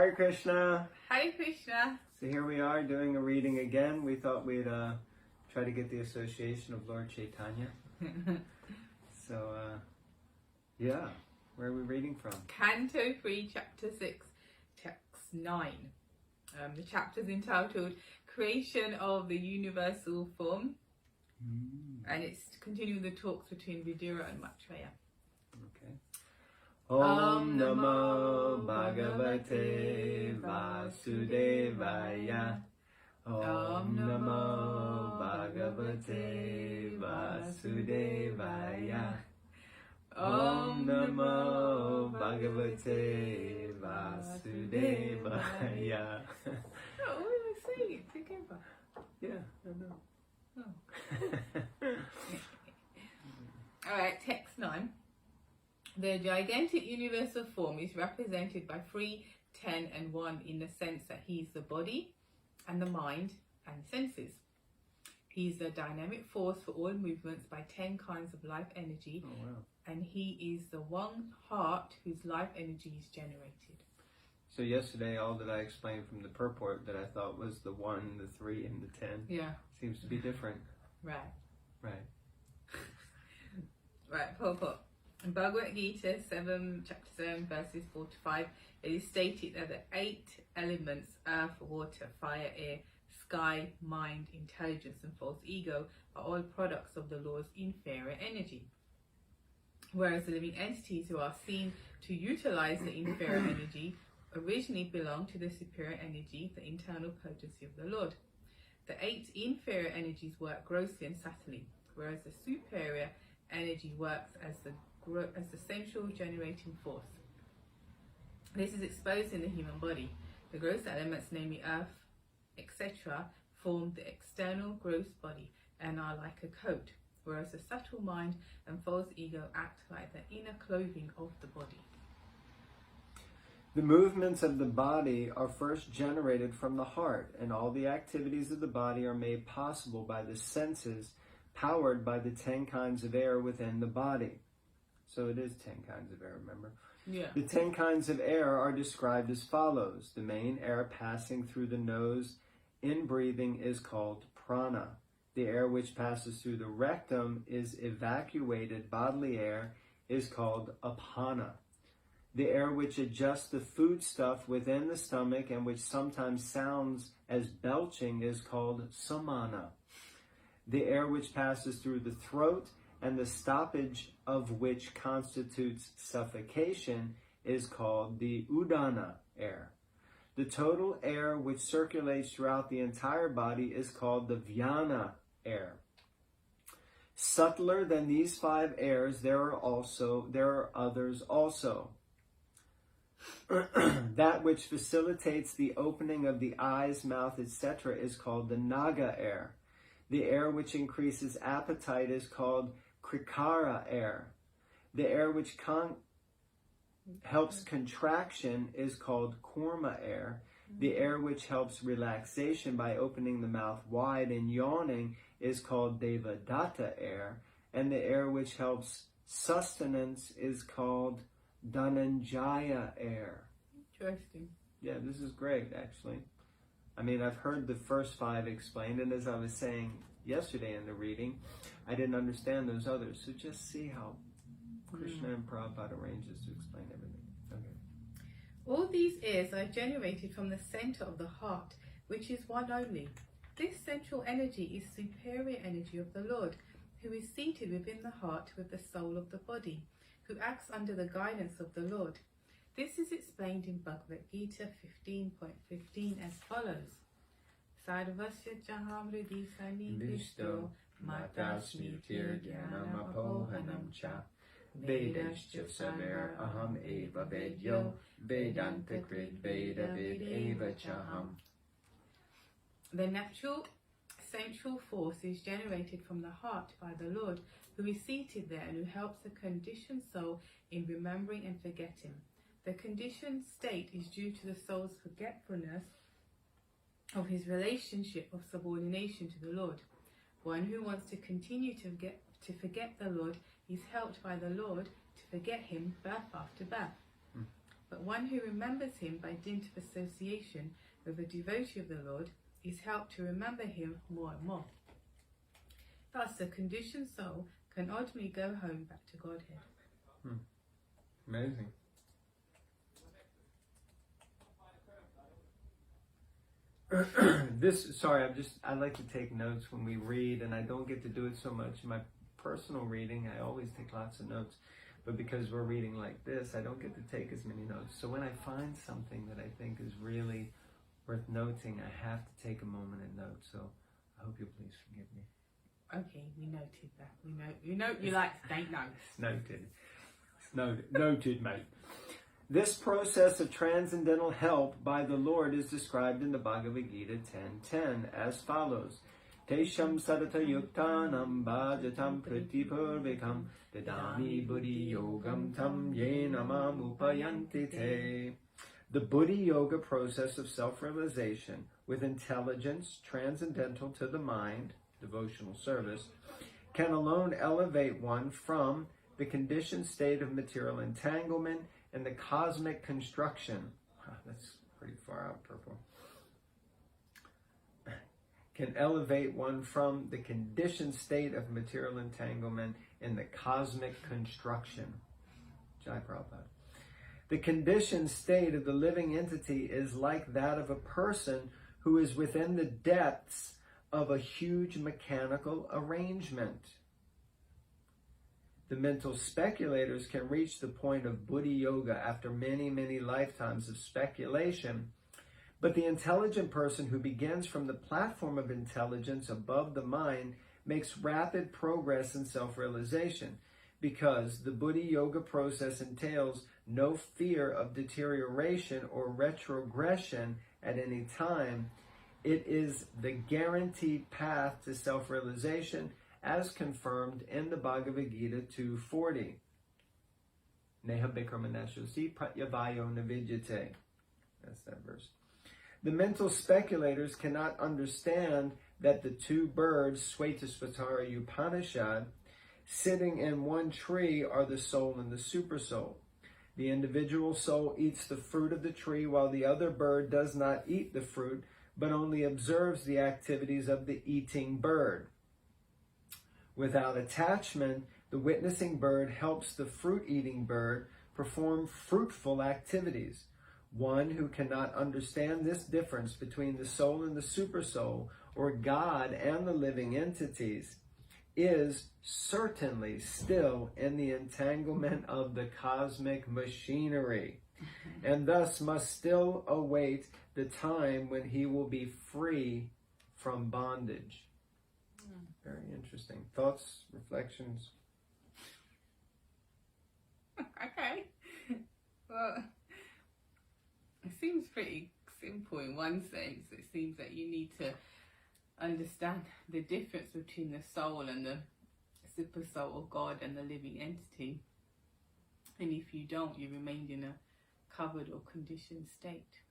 Hare Krishna. Hare Krishna. So here we are doing a reading again. We thought we'd try to get the association of Lord Chaitanya. So, yeah, where are we reading from? Canto 3, Chapter 6, Text 9. The chapter's entitled Creation of the Universal Form. And it's continuing the talks between Vidura and Maitreya. Okay. Om Namo Bhagavate Vasudevaya. Om Namo Bhagavate Vasudevaya. Om Namo Bhagavate Vasudevaya. Oh, we were saying it together. Yeah, I know. Oh. Alright, text 9. The gigantic universal form is represented by 3, 10 and 1 in the sense that he is the body and the mind and senses. He is the dynamic force for all movements by 10 kinds of life energy. Oh, wow. And he is the one heart whose life energy is generated. So yesterday, all that I explained from the purport that I thought was the 1, the 3, and the 10 seems to be different. Right. Right. Right, purport. In Bhagavad Gita 7, chapter 7, verses 4 to 5, it is stated that the 8 elements, earth, water, fire, air, sky, mind, intelligence, and false ego, are all products of the Lord's inferior energy. Whereas the living entities who are seen to utilize the inferior energy originally belong to the superior energy, the internal potency of the Lord. The 8 inferior energies work grossly and subtly, whereas the superior energy works as the central generating force. This is exposed in the human body. The gross elements, namely earth, etc., form the external gross body and are like a coat, whereas the subtle mind and false ego act like the inner clothing of the body. The movements of the body are first generated from the heart, and all the activities of the body are made possible by the senses, powered by the 10 kinds of air within the body. So it is 10 kinds of air, remember? Yeah. The 10 kinds of air are described as follows. The main air passing through the nose in breathing is called prana. The air which passes through the rectum is evacuated bodily air is called apana. The air which adjusts the foodstuff within the stomach and which sometimes sounds as belching is called samana. The air which passes through the throat and the stoppage of which constitutes suffocation is called the udana air. The total air which circulates throughout the entire body is called the vyana air. Subtler than these 5 airs, there are others also. That which facilitates the opening of the eyes, mouth, etc. is called the naga air. The air which increases appetite is called krikara air. The air which helps contraction is called kurma air. The air which helps relaxation by opening the mouth wide and yawning is called devadatta air. And the air which helps sustenance is called dhananjaya air. Interesting. Yeah, this is great, actually. I mean, I've heard the first 5 explained, and as I was saying yesterday in the reading, I didn't understand those others. So just see how Krishna and Prabhupada arranges to explain everything. Okay. All these airs are generated from the center of the heart, which is one only. This central energy is superior energy of the Lord, who is seated within the heart with the soul of the body, who acts under the guidance of the Lord. This is explained in Bhagavad Gita 15.15 as follows. Sarvasya chaham hridi sanidishto matasmitir jnanam apohanam cha vedascha saver aham eva vedyo vedanta krit veda vid eva chaham. The natural central force is generated from the heart by the Lord, who is seated there and who helps the conditioned soul in remembering and forgetting. The conditioned state is due to the soul's forgetfulness of his relationship of subordination to the Lord. One who wants to continue to forget the Lord is helped by the Lord to forget him birth after birth. but one who remembers him by dint of association with a devotee of the Lord is helped to remember him more and more. Thus, the conditioned soul can ultimately go home back to Godhead. Amazing. I like to take notes when we read, and I don't get to do it so much in my personal reading. I always take lots of notes, but because we're reading like this, I don't get to take as many notes. So when I find something that I think is really worth noting, I have to take a moment and note. So I hope you'll please forgive me. Okay, we noted that. We know you like to take notes. Noted. Noted, mate. This process of transcendental help by the Lord is described in the Bhagavad Gita 10:10 as follows. Tesham sarata yuktanam bhajatam pritipurvikam dadami buddhi yogam tam yena mam upayanti te. The Buddhi Yoga process of self-realization with intelligence transcendental to the mind, devotional service, can alone elevate one from the conditioned state of material entanglement and the cosmic construction. That's pretty far out, purple. Can elevate one from the conditioned state of material entanglement and the cosmic construction. Jai Prabhupada. The conditioned state of the living entity is like that of a person who is within the depths of a huge mechanical arrangement. The mental speculators can reach the point of Buddhi Yoga after many, many lifetimes of speculation, but the intelligent person who begins from the platform of intelligence above the mind makes rapid progress in self-realization, because the Buddhi Yoga process entails no fear of deterioration or retrogression at any time. It is the guaranteed path to self-realization as confirmed in the Bhagavad Gita 2:40. Neha bikramanashosi pratyavayo navidyate. That's that verse. The mental speculators cannot understand that the two birds, Svetasvatara Upanishad, sitting in one tree are the soul and the supersoul. The individual soul eats the fruit of the tree, while the other bird does not eat the fruit, but only observes the activities of the eating bird. Without attachment, the witnessing bird helps the fruit-eating bird perform fruitful activities. One who cannot understand this difference between the soul and the supersoul, or God and the living entities, is certainly still in the entanglement of the cosmic machinery, and thus must still await the time when he will be free from bondage. Very interesting. Thoughts, reflections? Okay. Well, it seems pretty simple in one sense. It seems that you need to understand the difference between the soul and the super soul, or God and the living entity. And if you don't, you remain in a covered or conditioned state.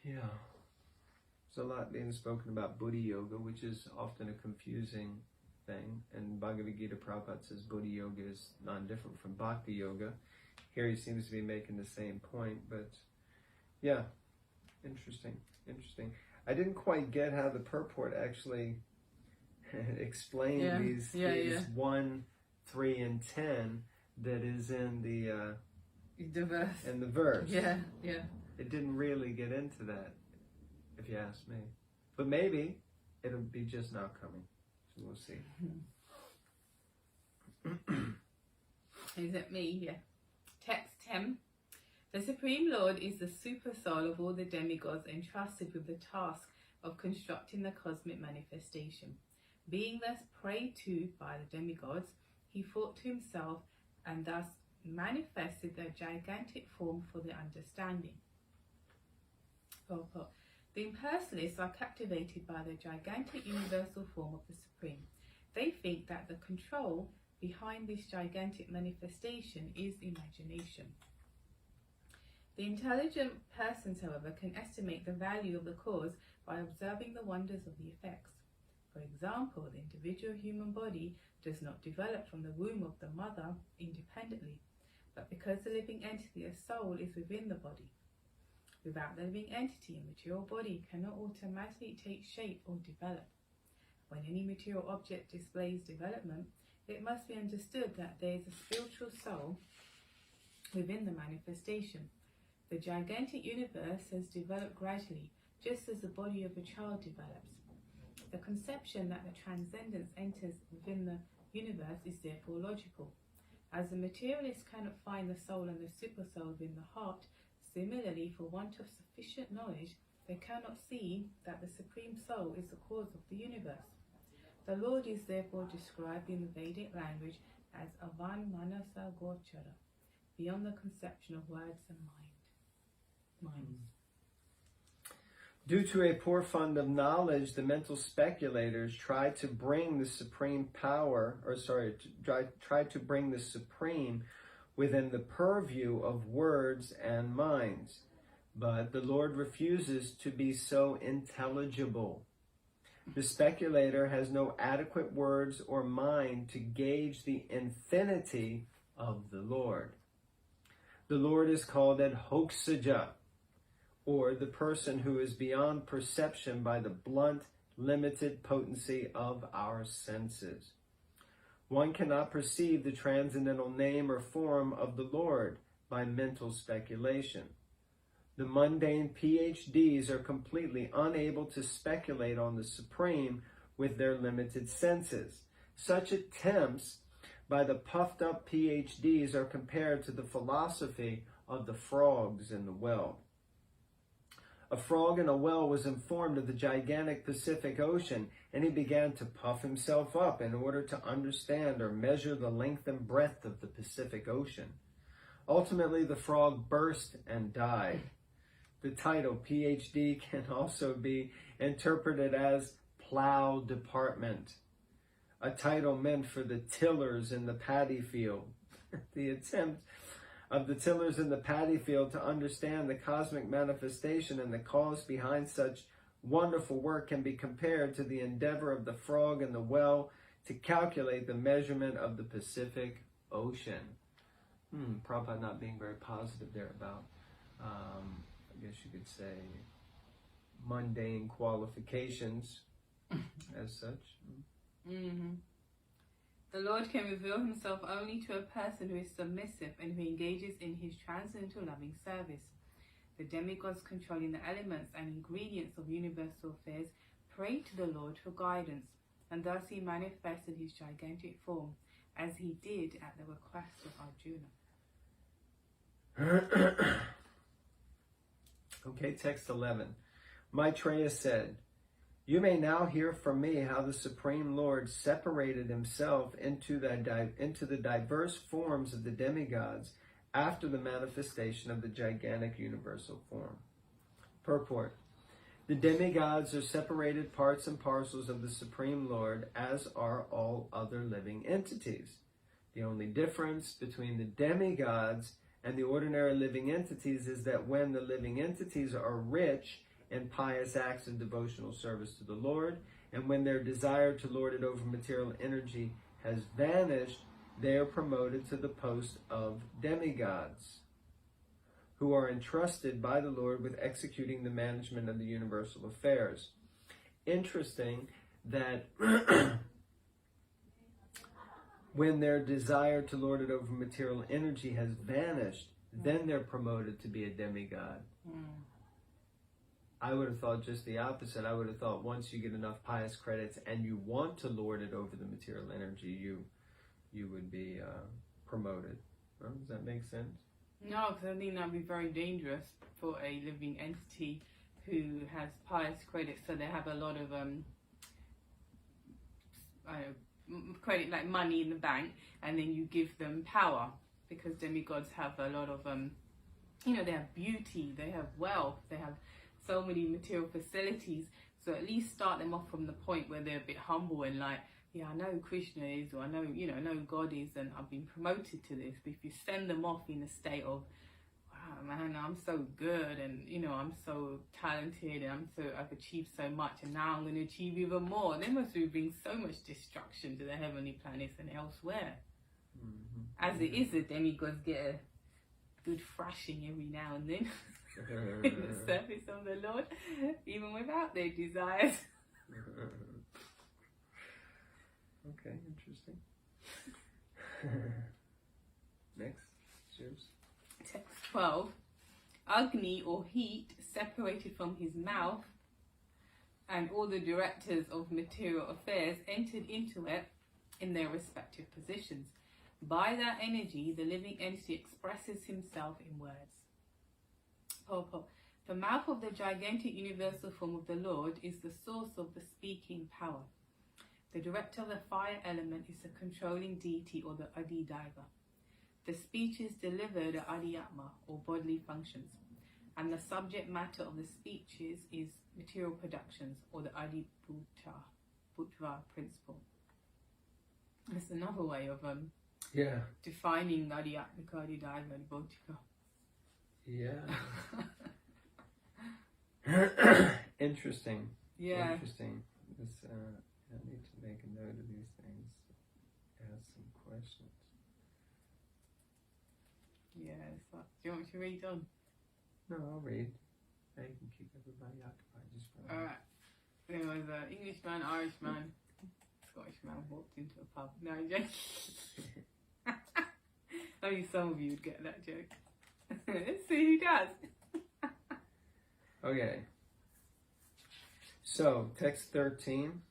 Yeah. There's a lot being spoken about Buddhi Yoga, which is often a confusing thing. And Bhagavad Gita Prabhupada says Buddhi Yoga is non-different from Bhakti Yoga. Here he seems to be making the same point, but yeah, interesting. I didn't quite get how the purport actually explained these 1, 3, and 10 that is in the verse. In the verse. Yeah. It didn't really get into that, if you ask me. But maybe it'll be just now coming. So we'll see. Is it me? Yeah. Text 10. The Supreme Lord is the super soul of all the demigods entrusted with the task of constructing the cosmic manifestation. Being thus prayed to by the demigods, he thought to himself and thus manifested the gigantic form for the understanding. The impersonalists are captivated by the gigantic universal form of the Supreme. They think that the control behind this gigantic manifestation is imagination. The intelligent persons, however, can estimate the value of the cause by observing the wonders of the effects. For example, the individual human body does not develop from the womb of the mother independently, but because the living entity, a soul, is within the body. Without the living entity, a material body cannot automatically take shape or develop. When any material object displays development, it must be understood that there is a spiritual soul within the manifestation. The gigantic universe has developed gradually, just as the body of a child develops. The conception that the transcendence enters within the universe is therefore logical. As the materialist cannot find the soul and the supersoul within the heart, similarly, for want of sufficient knowledge, they cannot see that the Supreme Soul is the cause of the universe. The Lord is therefore described in the Vedic language as Avan Manasa Gochara, beyond the conception of words and minds. Due to a poor fund of knowledge, the mental speculators try to bring the supreme try to bring the supreme within the purview of words and minds. But the Lord refuses to be so intelligible. The speculator has no adequate words or mind to gauge the infinity of the Lord. The Lord is called Adhoksaja, or the person who is beyond perception by the blunt, limited potency of our senses. One cannot perceive the transcendental name or form of the Lord by mental speculation. The mundane PhDs are completely unable to speculate on the Supreme with their limited senses. Such attempts by the puffed up PhDs are compared to the philosophy of the frogs in the well. A frog in a well was informed of the gigantic Pacific Ocean, and he began to puff himself up in order to understand or measure the length and breadth of the Pacific Ocean. Ultimately, the frog burst and died. The title PhD can also be interpreted as plow department, a title meant for the tillers in the paddy field. The attempt of the tillers in the paddy field to understand the cosmic manifestation and the cause behind such wonderful work can be compared to the endeavor of the frog in the well to calculate the measurement of the Pacific Ocean. Prabhupada not being very positive there about, I guess you could say, mundane qualifications as such. The Lord can reveal himself only to a person who is submissive and who engages in his transcendental loving service. The demigods controlling the elements and ingredients of universal affairs pray to the Lord for guidance, and thus he manifested his gigantic form, as he did at the request of Arjuna. Okay, text 11. Maitreya said, "You may now hear from me how the Supreme Lord separated himself into the diverse forms of the demigods after the manifestation of the gigantic universal form." Purport. The demigods are separated parts and parcels of the Supreme Lord, as are all other living entities. The only difference between the demigods and the ordinary living entities is that when the living entities are rich in pious acts and devotional service to the Lord, and when their desire to lord it over material energy has vanished, they are promoted to the post of demigods, who are entrusted by the Lord with executing the management of the universal affairs. Interesting that when their desire to lord it over material energy has vanished, then they're promoted to be a demigod. I would have thought just the opposite. I would have thought once you get enough pious credits and you want to lord it over the material energy, you would be promoted. Does that make sense? No, because I think that would be very dangerous for a living entity who has pious credits, so they have a lot of credit, like money in the bank, and then you give them power, because demigods have a lot of they have beauty, they have wealth, they have so many material facilities. So at least start them off from the point where they're a bit humble and like, yeah, I know Krishna is, or I know, I know God is, and I've been promoted to this. But if you send them off in a state of, wow, man, I'm so good, and you know, I'm so talented, and I've achieved so much, and now I'm going to achieve even more. They must be bring so much destruction to the heavenly planets and elsewhere. As it is, the demigods get a good thrashing every now and then in the service of the Lord, even without their desires. Okay, interesting. Next, yours. Text 12. Agni, or heat, separated from his mouth, and all the directors of material affairs entered into it in their respective positions. By that energy, the living entity expresses himself in words. Purport. The mouth of the gigantic universal form of the Lord is the source of the speaking power. The director of the fire element is the controlling deity, or the Adidaiva. The speeches delivered are Adiyatma, or bodily functions, and the subject matter of the speeches is material productions, or the Adibhutra principle. That's another way of defining Adiyatmika, Adidaiva, and Bhautika. Yeah. Interesting. Yeah. Interesting. This, I need to make a note of these things. Ask some questions. Yeah. So, do you want me to read on? No, I'll read. I can keep everybody occupied just for a minute. Alright. There was an Englishman, Irishman, Scottishman walked into a pub. No, I'm joking. Only some of you would get that joke. Let's see who does. Okay. So, text 13.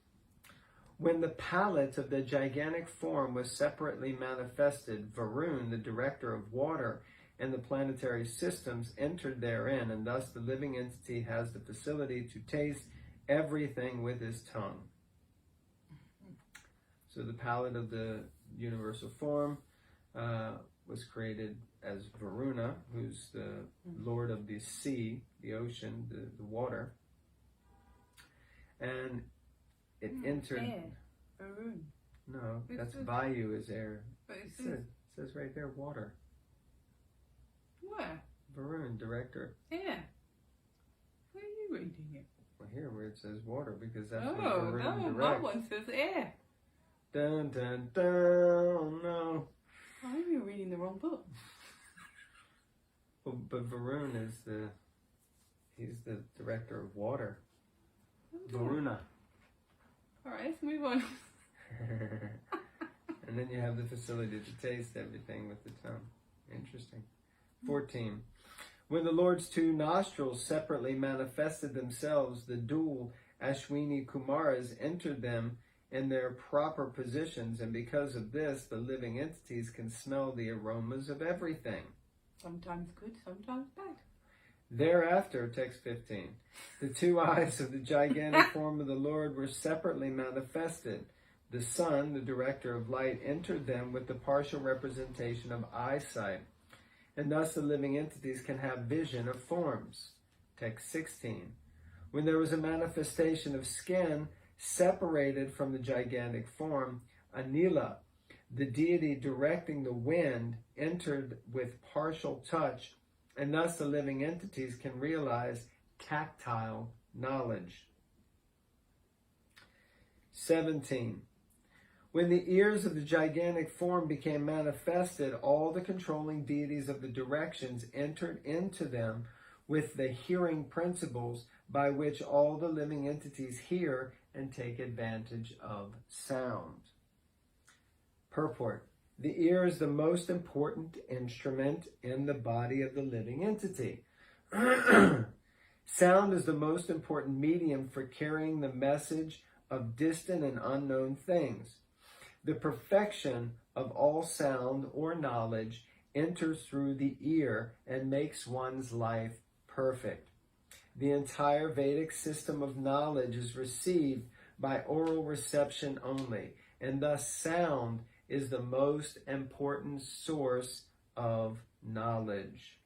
When the palette of the gigantic form was separately manifested, Varun, the director of water, and the planetary systems entered therein, and thus the living entity has the facility to taste everything with his tongue. So the palette of the universal form was created as Varuna, who's the lord of the sea, the ocean, the water. And it entered... Air. Varun. No, that's Vayu is air. But It says right there, water. Where? Varun, director. Yeah. Where are you reading it? Well, here where it says water, because that's what Oh, Varun no, directs. my one says air. Dun, dun, dun. Oh, no. Oh, maybe you're reading the wrong book. Well, but Varun is he's the director of water. Okay. Varuna. Alright, let's move on. And then you have the facility to taste everything with the tongue. Interesting. 14. When the Lord's two nostrils separately manifested themselves, the dual Ashwini Kumaras entered them in their proper positions, and because of this, the living entities can smell the aromas of everything. Sometimes good, sometimes bad. Thereafter, text 15, the two eyes of the gigantic form of the Lord were separately manifested. The sun, the director of light, entered them with the partial representation of eyesight, and thus the living entities can have vision of forms. Text 16, when there was a manifestation of skin separated from the gigantic form, Anila, the deity directing the wind, entered with partial touch, and thus the living entities can realize tactile knowledge. 17. When the ears of the gigantic form became manifested, all the controlling deities of the directions entered into them with the hearing principles by which all the living entities hear and take advantage of sound. Purport. The ear is the most important instrument in the body of the living entity. Sound is the most important medium for carrying the message of distant and unknown things. The perfection of all sound or knowledge enters through the ear and makes one's life perfect. The entire Vedic system of knowledge is received by oral reception only, and thus sound is the most important source of knowledge.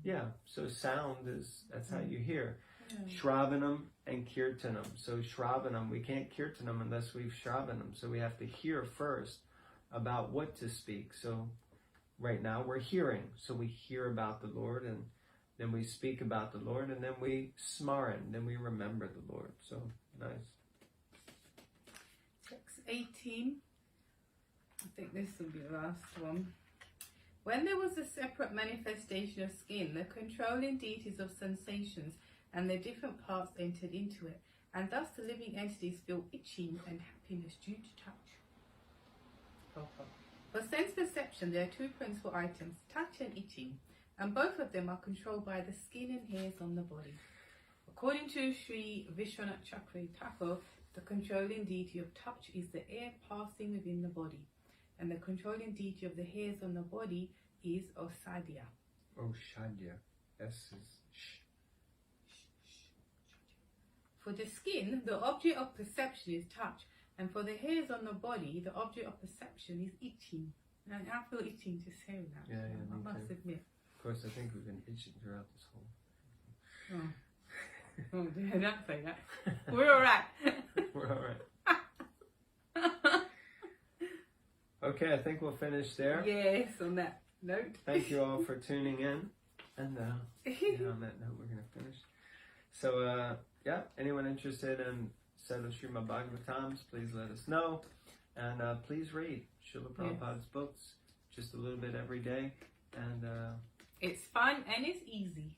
Yeah, so sound that's how you hear. Shravanam and Kirtanam. So Shravanam, we can't Kirtanam unless we've Shravanam. So we have to hear first about what to speak. So right now we're hearing. So we hear about the Lord, and then we speak about the Lord, and then we smaran, then we remember the Lord. So nice. Text 18. I think this will be the last one. When there was a separate manifestation of skin, the controlling deities of sensations and their different parts entered into it, and thus the living entities feel itching and happiness due to touch. For sense perception, there are two principal items, touch and itching, and both of them are controlled by the skin and hairs on the body. According to Sri Vishwanath Chakravarti Thakur, the controlling deity of touch is the air passing within the body, and the controlling deity of the hairs on the body is Osadya. Osadya. S is sh. For the skin, the object of perception is touch, and for the hairs on the body, the object of perception is itching. And I feel itching to say that. Yeah, I must admit. Of course, I think we've been itching throughout this whole. Oh, dear, don't say that. We're all right. We're all right. Okay, I think we'll finish there. Yes, on that note. Thank you all for tuning in. And on that note, we're going to finish. So, anyone interested in set of Srimad Bhagavatams, please let us know. And please read Srila Prabhupada's books just a little bit every day. And it's fun and it's easy.